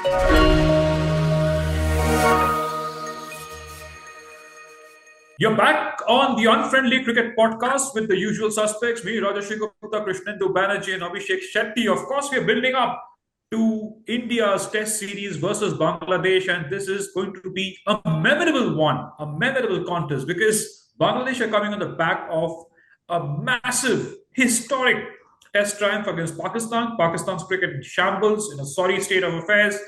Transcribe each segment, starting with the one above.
You're back on the Unfriendly Cricket Podcast with the usual suspects, me, Rajashri Gupta, Krishnendu Banerjee, and Abhishek Shetty. Of course, we are building up to India's Test series versus Bangladesh, and this is going to be a memorable one, a memorable contest, because Bangladesh are coming on the back of a massive, historic Test triumph against Pakistan. Pakistan's cricket in shambles, in a sorry state of affairs.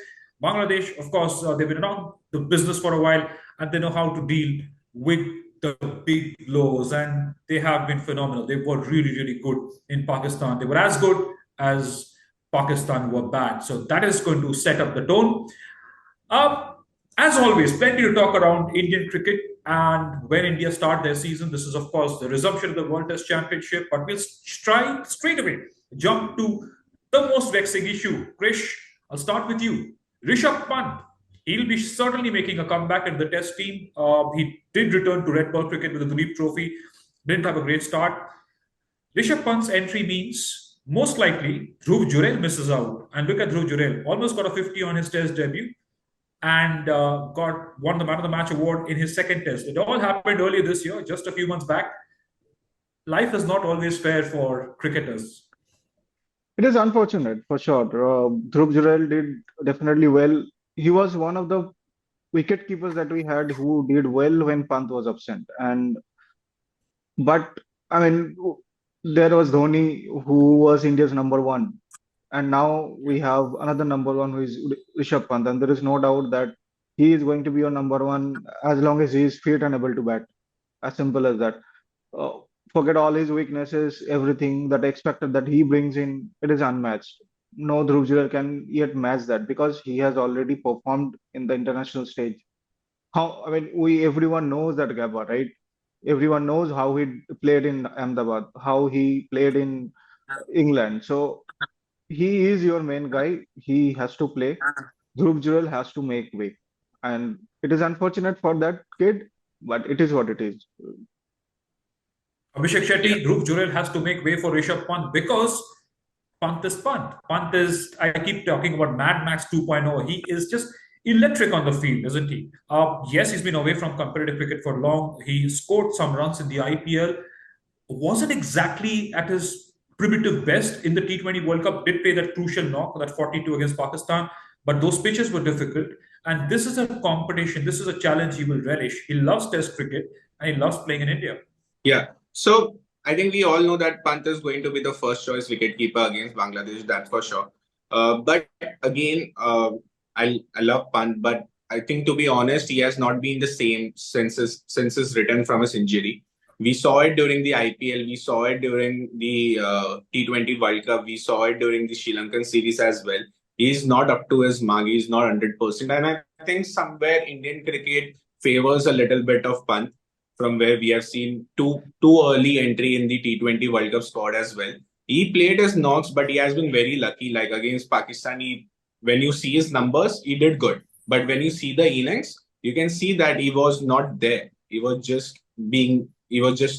Bangladesh, of course, they've been around the business for a while, and they know how to deal with the big blows, and they have been phenomenal. They were really, really good in Pakistan. They were as good as Pakistan were bad. So that is going to set up the tone. Um, as always, plenty to talk around Indian cricket and when India start their season. This is, of course, the resumption of the World Test Championship, but we'll try straight away jump to the most vexing issue. Krish, I'll start with you. Rishabh Pant, he'll be certainly making a comeback in the Test team. He did return to red ball cricket with the Duleep Trophy. Didn't have a great start. Rishabh Pant's entry means most likely Dhruv Jurel misses out. And look at Dhruv Jurel, almost got a 50 on his Test debut and won the Man of the Match award in his second Test. It all happened earlier this year, just a few months back. Life is not always fair for cricketers. It is unfortunate for sure. Dhruv Jurel did definitely well. He was one of the wicket keepers that we had who did well when Pant was absent. But I mean, there was Dhoni who was India's number one, and now we have another number one who is Rishabh Pant, and there is no doubt that he is going to be your number one as long as he is fit and able to bat. As simple as that. Uh, Forget all his weaknesses, everything that expected that he brings in, it is unmatched. No Dhruv Jurel can yet match that because he has already performed in the international stage. How, I mean, we everyone knows that Gabba, right? Everyone knows how he played in Ahmedabad, how he played in England. So he is your main guy. He has to play. Dhruv Jurel has to make way. And it is unfortunate for that kid, but it is what it is. Abhishek Shetty, Dhruv Jurel has to make way for Rishabh Pant because Pant is Pant. Pant is, I keep talking about Mad Max 2.0. He is just electric on the field, isn't he? Yes, he's been away from competitive cricket for long. He scored some runs in the IPL. Wasn't exactly at his primitive best in the T20 World Cup. Did play that crucial knock, that 42 against Pakistan. But those pitches were difficult. And this is a competition. This is a challenge he will relish. He loves Test cricket and he loves playing in India. Yeah. So I think we all know that Pant is going to be the first choice wicketkeeper against Bangladesh, that's for sure. But again, I love Pant, but I think to be honest, he has not been the same since his return from his injury. We saw it during the IPL, we saw it during the T20 World Cup, we saw it during the Sri Lankan series as well. He's not up to his mark, he's not 100%. And I think somewhere Indian cricket favors a little bit of Pant from where we have seen too early entry in the T20 World Cup squad as well. He played his knocks, but he has been very lucky. Like against Pakistan, when you see his numbers, he did good. But when you see the innings, you can see that he was not there. He was just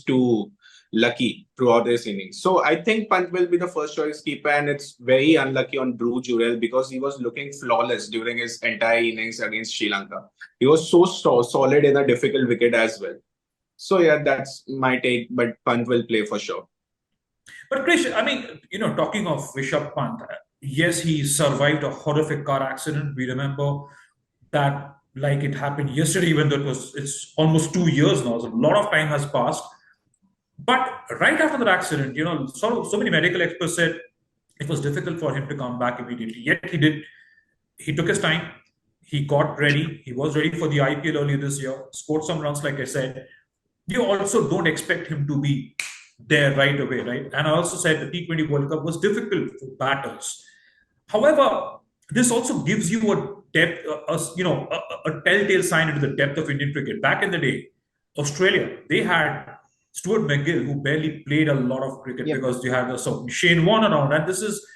too lucky throughout his innings. So I think Pant will be the first choice keeper, and it's very unlucky on Dhruv Jurel because he was looking flawless during his entire innings against Sri Lanka. He was so solid in a difficult wicket as well. So yeah, that's my take, but Pant will play for sure. But Krish, I mean, talking of Rishabh Pant, yes, he survived a horrific car accident. We remember that like it happened yesterday, even though it's almost 2 years now. So a lot of time has passed. But right after that accident, so many medical experts said it was difficult for him to come back immediately. Yet he did. He took his time. He got ready. He was ready for the IPL earlier this year. Scored some runs, like I said. You also don't expect him to be there right away, right? And I also said the T20 World Cup was difficult for batters. However, this also gives you a depth, a telltale sign into the depth of Indian cricket. Back in the day, Australia, they had Stuart McGill, who barely played a lot of cricket because they had Shane Warne around. And this is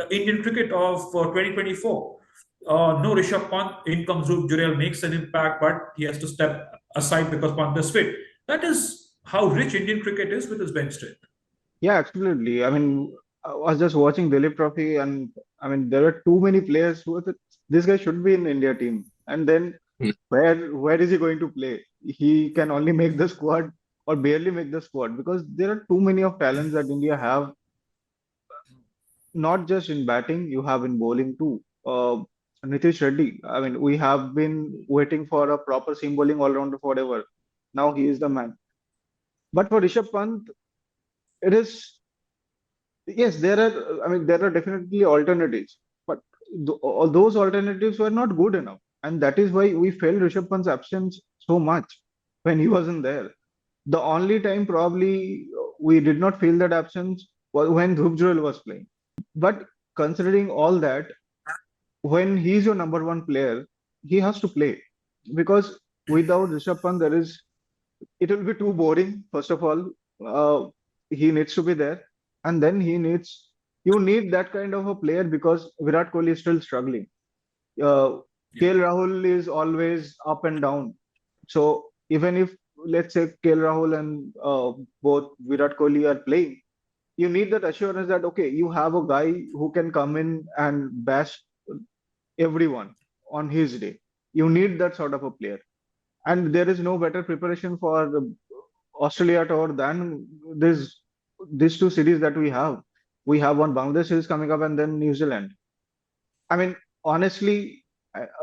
Indian cricket of 2024. No Rishabh Pant, in comes Dhruv Jurel, makes an impact, but he has to step aside because Pant is fit. That is how rich Indian cricket is with his bench strength. Yeah, absolutely. I mean, I was just watching Dilip Trophy, and I mean, there are too many players who this guy should be in India team. And then Hmm. where is he going to play? He can only make the squad or barely make the squad because there are too many of talents that India have, not just in batting, you have in bowling too. Nitish Reddy, I mean, we have been waiting for a proper seam bowling all rounder forever. Now he is the man. But for Rishabh Pant, it is. Yes, there are, I mean, there are definitely alternatives, but all those alternatives were not good enough. And that is why we felt Rishabh Pant's absence so much when he wasn't there. The only time probably we did not feel that absence was when Dhruv Jurel was playing. But considering all that, when he's your number one player, he has to play because without Rishabh Pant, it will be too boring. First of all, he needs to be there, and then you need that kind of a player because Virat Kohli is still struggling. Uh, Yeah. KL Rahul is always up and down. So even if let's say KL Rahul and both Virat Kohli are playing, you need that assurance that okay, you have a guy who can come in and bash everyone on his day. You need that sort of a player. And there is no better preparation for the Australia tour than this these two series that we have. We have one Bangladesh series coming up and then New Zealand. I mean, honestly,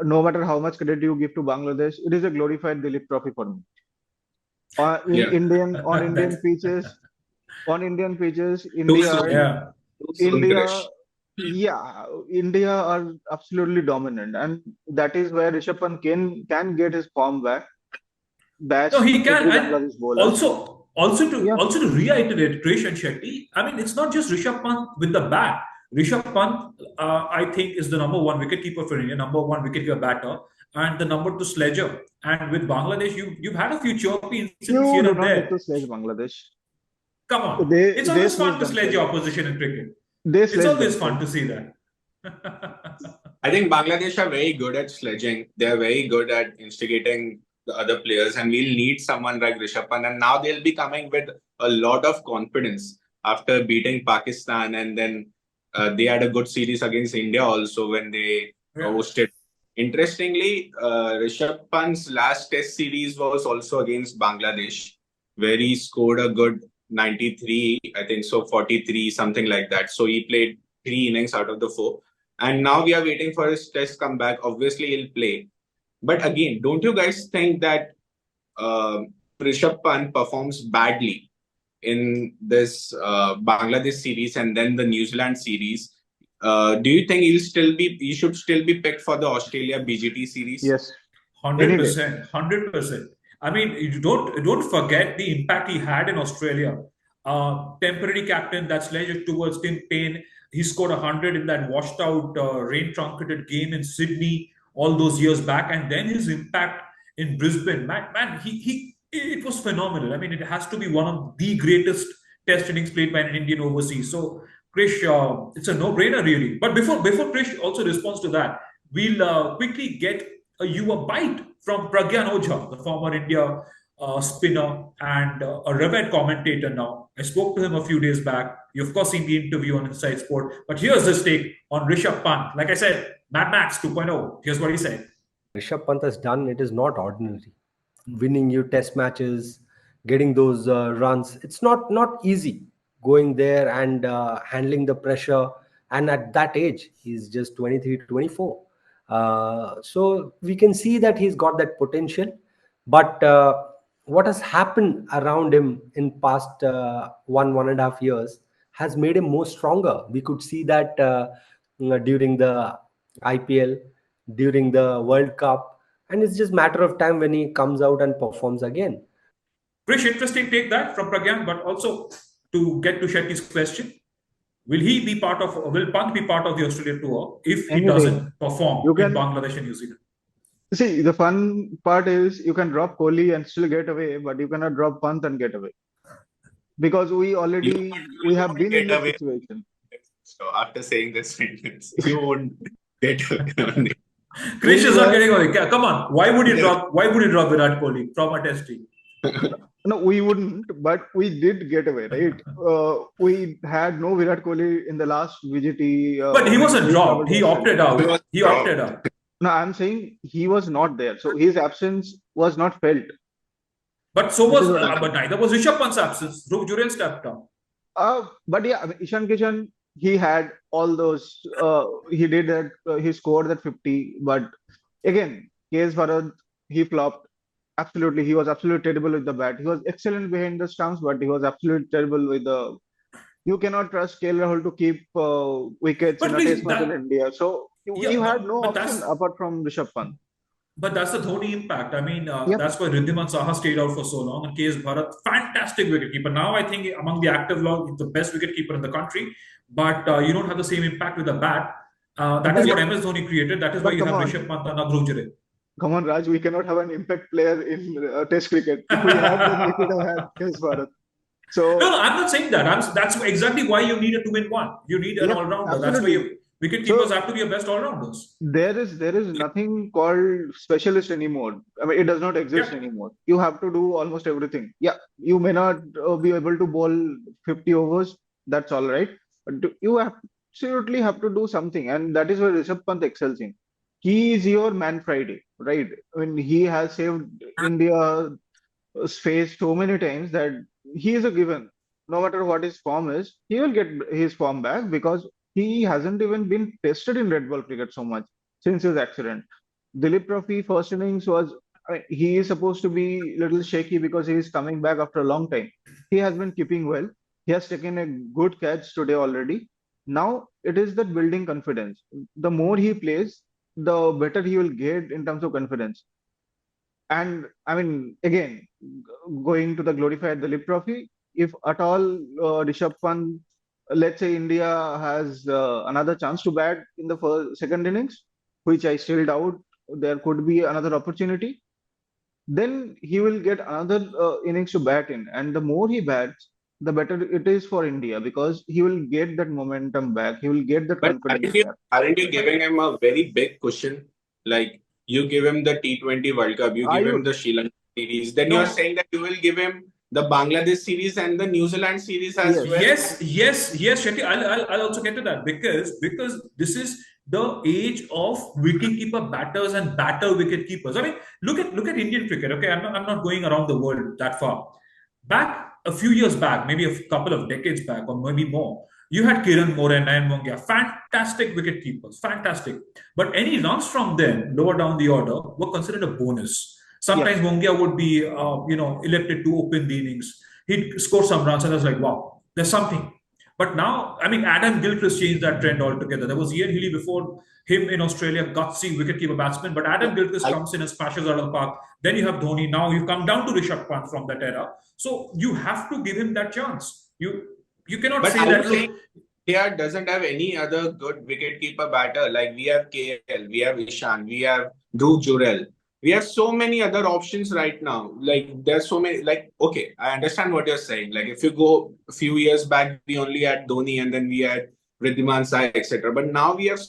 no matter how much credit you give to Bangladesh, it is a glorified Dilip Trophy for me. In Yeah, Indian on That's Indian pitches, too slow, yeah. too soon, India, Krish. yeah, India are absolutely dominant, and that is where Rishabh Pant can get his form back, No, bash he can, every and Bangladesh bowler. also Yeah, to reiterate Krish and Shetty. I mean, it's not just Rishabh Pant with the bat. Rishabh Pant, I think, is the number one wicketkeeper for India, number one wicketkeeper batter, and the number two sledger. And with Bangladesh, you've had a few chirpy incidents you here do and not need there. to sledge Bangladesh. Come on, They it's they always sledge fun to sledge themselves. your opposition in cricket. They It's sledge always fun themselves. to see that. I think Bangladesh are very good at sledging. They're very good at instigating the other players, and we'll need someone like Rishabh Pant. And now they'll be coming with a lot of confidence after beating Pakistan, and then they had a good series against India also when they Yeah. hosted. Interestingly, Rishabh Pant's last Test series was also against Bangladesh, where he scored a good 93, I think so, 43, something like that. So he played 3 innings out of the 4, and now we are waiting for his test comeback. Obviously, he'll play. But again, don't you guys think that uh, Rishabh Pant performs badly in this Bangladesh series and then the New Zealand series? Do you think he should still be picked for the Australia BGT series? Yes, any Hundred day. percent, 100%. I mean, you don't forget the impact he had in Australia. Temporary captain that's led towards Tim Payne. He scored 100 in that washed out rain truncated game in Sydney all those years back, and then his impact in Brisbane. Man, he it was phenomenal. I mean, it has to be one of the greatest Test innings played by an Indian overseas. So, Krish, it's a no-brainer really. But before Krish also responds to that, we'll quickly get you a bite from Pragyan Ojha, the former India spinner and a revered commentator now. I spoke to him a few days back. You, of course, seen the interview on Inside Sport. But here's his take on Rishabh Pant. Like I said, Mad Max 2.0. Here's what he said. Rishabh Pant has done, it is not ordinary. Winning you test matches, getting those runs, it's not easy going there and handling the pressure. And at that age, he's just 23, 24. So we can see that he's got that potential. But what has happened around him in past 1.5 years has made him more stronger. We could see that during the IPL, during the World Cup, and it's just matter of time when he comes out and performs again. Krish, interesting take that from Pragyan, but also to get to Shetty's question, will Pant be part of the Australia tour if he Any day. doesn't perform You in can Bangladesh and New Zealand? see the fun part is you can drop Kohli and still get away, but you cannot drop Pant and get away because You we have won't been in get that away. situation. So after saying this sentence, you won't get away. Krish We is not were getting away. Come on, why would he drop? Why would he drop Virat Kohli from a Test team? No, we wouldn't, but we did get away, right? We had no Virat Kohli in the last VGT But he when wasn't we dropped. traveled to He Australia. opted He out. was He opted dropped. out. No, I'm saying he was not there, so his absence was not felt. But so That was, is what I'm but saying. neither was Rishabh Pant's absence. Dhruv Jurel stepped down. But yeah, I mean, Ishan Kishan, he had all those. He did that. He scored that 50. But again, KS Bharat, he flopped. Absolutely, he was absolutely terrible with the bat. He was excellent behind the stumps, but he was absolutely terrible with the. You cannot trust KL Rahul to keep wickets But in a test please, match in India. So yeah, you had no but option apart from Rishabh Pant. that's the Dhoni impact. I mean, Yep. that's why Riddhiman Saha stayed out for so long. And KS Bharat, fantastic wicketkeeper. Now I think among the active lot, he's the best wicketkeeper in the country. But you don't have the same impact with the bat. That is But what MS Dhoni created. That is why but you come have on, Rishabh Pant and Dhruv Jurel. come on, Raj. We cannot have an impact player in Test cricket. If we had, then we could have had KS Bharat. No, So I'm not saying that. That's exactly why you need a two-in-one. You need an yep, all-rounder. That's why absolutely. wicket keepers So have to be your best all-rounders. there is nothing called specialist anymore. I mean, it does not exist Yep. anymore. You have to do almost everything. Yeah, you may not be able to bowl 50 overs. That's all right. But you absolutely have to do something, and that is where Rishabh Pant excels in. He is your man Friday, right? I mean, he has saved India face so many times that he is a given. No matter what his form is, he will get his form back because he hasn't even been tested in red ball cricket so much since his accident. Dilip Trophy first innings was, I mean, he is supposed to be a little shaky because he is coming back after a long time. He has been keeping well. He has taken a good catch today already. Now it is that building confidence. The more he plays, the better he will get in terms of confidence. And I mean, again, going to the glorified Dilip Trophy, if at all Rishabh Pant, let's say India has another chance to bat in the second innings, which I still doubt, there could be another opportunity, then he will get another innings to bat in. And the more he bats, the better it is for India because he will get that momentum back. He will get that But confidence back. aren't you giving him a very big cushion? Like you give him the T20 World Cup, you Are give him you? the Sri Lanka series, then you're No, saying that you will give him the Bangladesh series and the New Zealand series as Yes. well. yes, Shetty. I'll also get to that because this is the age of wicketkeeper batters and batter wicket keepers. I mean, look at Indian cricket. Okay, I'm not going around the world that far. Back a few years back, maybe a couple of decades back, or maybe more, you had Kiran Moran and Mongia, fantastic wicket keepers, fantastic. But any runs from them lower down the order were considered a bonus. Yep. Sometimes Mongia would be, elected to open the innings. He'd score some runs, and I was like, wow, there's something. But now, I mean, Adam Gilchrist changed that trend altogether. There was Ian Healy before him in Australia, gutsy wicketkeeper batsman, but Adam Yep. Gilchrist I, comes in and smashes out of the park. Then you have Dhoni. Now you've come down to Rishabh Pant from that era. So you have to give him that chance. You cannot but say are that, you look, saying India doesn't have any other good wicketkeeper batter? Like we have KL, we have Ishan, we have Dhruv Jurel. We have so many other options right now. Like there's so many. Like okay, I understand what you're saying. Like if you go a few years back, we only had Dhoni and then we had Riddhiman Sai, etc. But now we have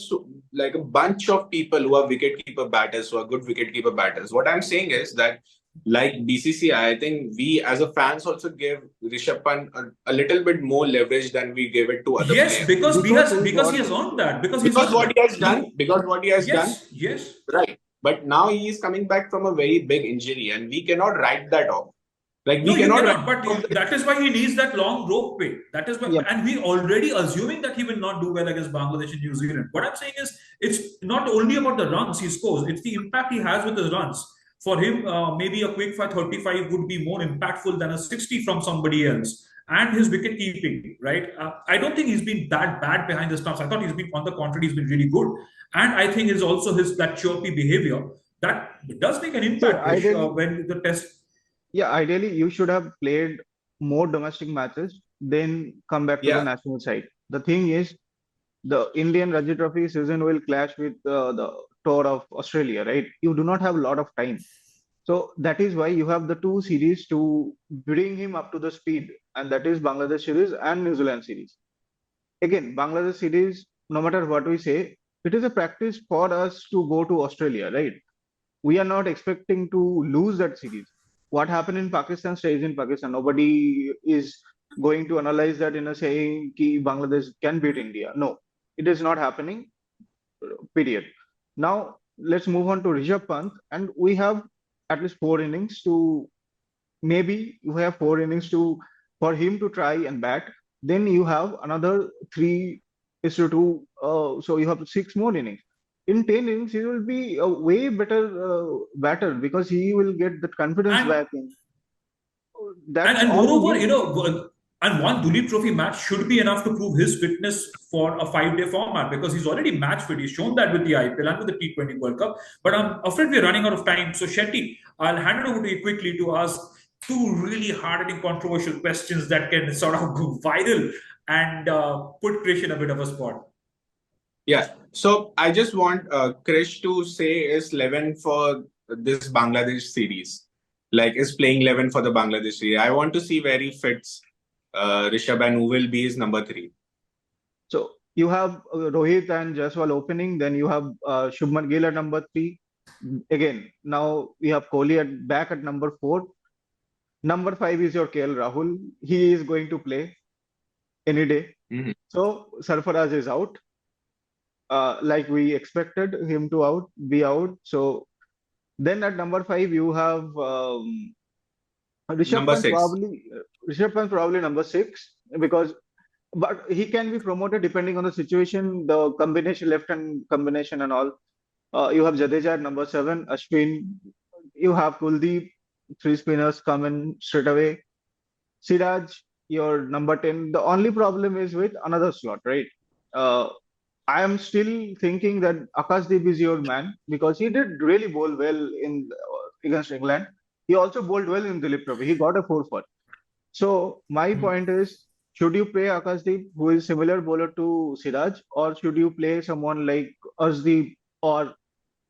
like a bunch of people who are wicketkeeper batters, who are good wicketkeeper batters. What I'm saying is that like BCCI, I think we as a fans also give Rishabh Pant a little bit more leverage than we give it to other yes, players. Because he's because he what? has earned that. Because he's Because earned what that. he has done, You because what he has done, yes. right. But now he is coming back from a very big injury and we cannot write that off. Like No, we you cannot cannot. write off But that is why he needs that long rope way. That is why, Yep. and we already assuming that he will not do well against Bangladesh and New Zealand. What I'm saying is, it's not only about the runs he scores; it's the impact he has with his runs. For him, maybe a quick fire 35 would be more impactful than a 60 from somebody else. And his wicket keeping, right? I don't think he's been that bad behind the stumps. I thought he's been, on the contrary, he's been really good. And I think it's also his that chirpy behavior that does make an So impact, Krish, ideally, when the test. yeah, ideally you should have played more domestic matches, then come back to the yeah. national side. The thing is, the Indian Ranji Trophy season will clash with the tour of Australia, right? You do not have a lot of time. So that is why you have the two series to bring him up to the speed, and that is Bangladesh series and New Zealand series. Again, Bangladesh series, no matter what we say, it is a practice for us to go to Australia, right? We are not expecting to lose that series. what happened in Pakistan stays in Pakistan. Nobody is going to analyze that in a saying ki Bangladesh can beat India. No, it is not happening. Period. Now let's move on to Rishabh Pant, and we have at least 4 innings to maybe you have 4 innings to for him to try and bat. Then you have another 3-2. So you have 6 more innings. In 10 innings, he will be a way better batter because he will get that confidence And back in. That's and all he moreover, needs. and one Duleep Trophy match should be enough to prove his fitness for a 5-day format because he's already match fit. He's shown that with the IPL and with the T20 World Cup. But I'm afraid we're running out of time. So Shetty, I'll hand it over to you quickly to ask two really hard-hitting, controversial questions that can sort of go viral and put Krish in a bit of a spot. Yeah. So I just want Krish to say his 11 for this Bangladesh series. Like, is playing 11 for the Bangladesh series. I want to see where he fits Rishabh and who will be his number 3. So you have Rohit and Jaiswal opening. Then you have Shubman Gill at number 3. Again, now we have Kohli back at number 4. Number 5 is your KL Rahul. He is going to play any day. Mhm. So Sarfaraz is out. Like we expected him to be out. So then at number 5 you have Rishabh Number Pant 6. probably number 6 because but he can be promoted depending on the situation, the combination, left-hand combination and all. You have Jadeja at number 7, Ashwin. You have Kuldeep, 3 spinners come in straight away. Siraj, your number 10. The only problem is with another slot, right? I am still thinking that Akashdeep is your man because he did really bowl well in against England. He also bowled well in Duleep Trophy. He got a 4 for. So my point is, should you play Akashdeep, who is similar bowler to Siraj, or should you play someone like Ashdeep or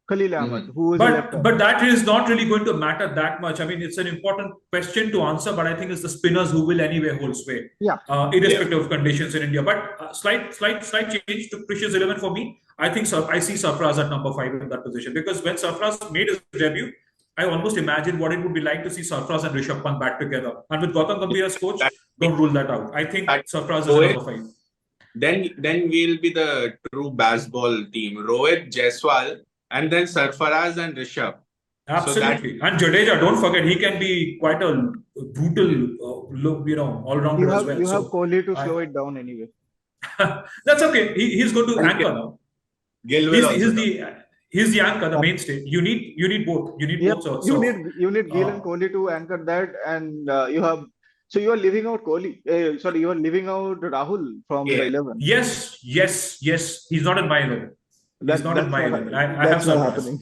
Khalil Ahmed, who is a left-arm? But that is not really going to matter that much. I mean, it's an important question to answer, but I think it's the spinners who will anyway hold sway, Yeah. irrespective of conditions in India. But slight change to Krish's 11 for me. I think I see Sarfaraz at number 5 in that position because when Sarfaraz made his debut, I almost imagined what it would be like to see Sarfaraz and Rishabh Pant back together. And with Gautam Gambhir as coach, don't rule that out. I think Sarfaraz is number 5. Then we'll be the true baseball team. Rohit, Jaiswal, and then Sarfaraz and Rishabh. Absolutely. And Jadeja, don't forget, he can be quite a brutal, all-rounder as well. You have Kohli to slow it down anyway. That's okay. He's going to anchor now. Gill will He's the anchor, the mainstay. You need both. You need both. You need Gill and Kohli to anchor that, and you have. So you are leaving out Kohli. You are leaving out Rahul from the 11. Yes. He's not in my 11. He's not in my 11. I have Sarfaraz.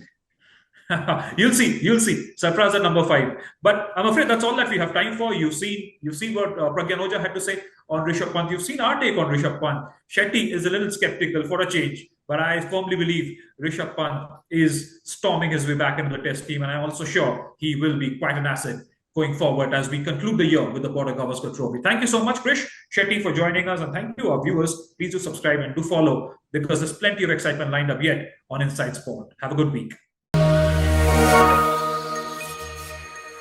You'll see. Sarfaraz at number 5. But I'm afraid that's all that we have time for. You've seen what Pragyan Ojha had to say on Rishabh Pant. You've seen our take on Rishabh Pant. Shetty is a little skeptical for a change, but I firmly believe Rishabh Pant is storming his way back into the Test team, and I'm also sure he will be quite an asset going forward as we conclude the year with the Border Gavaskar Trophy. Thank you so much, Krish, Shetty, for joining us, and thank you, our viewers. Please do subscribe and do follow because there's plenty of excitement lined up yet on Inside Sport. Have a good week.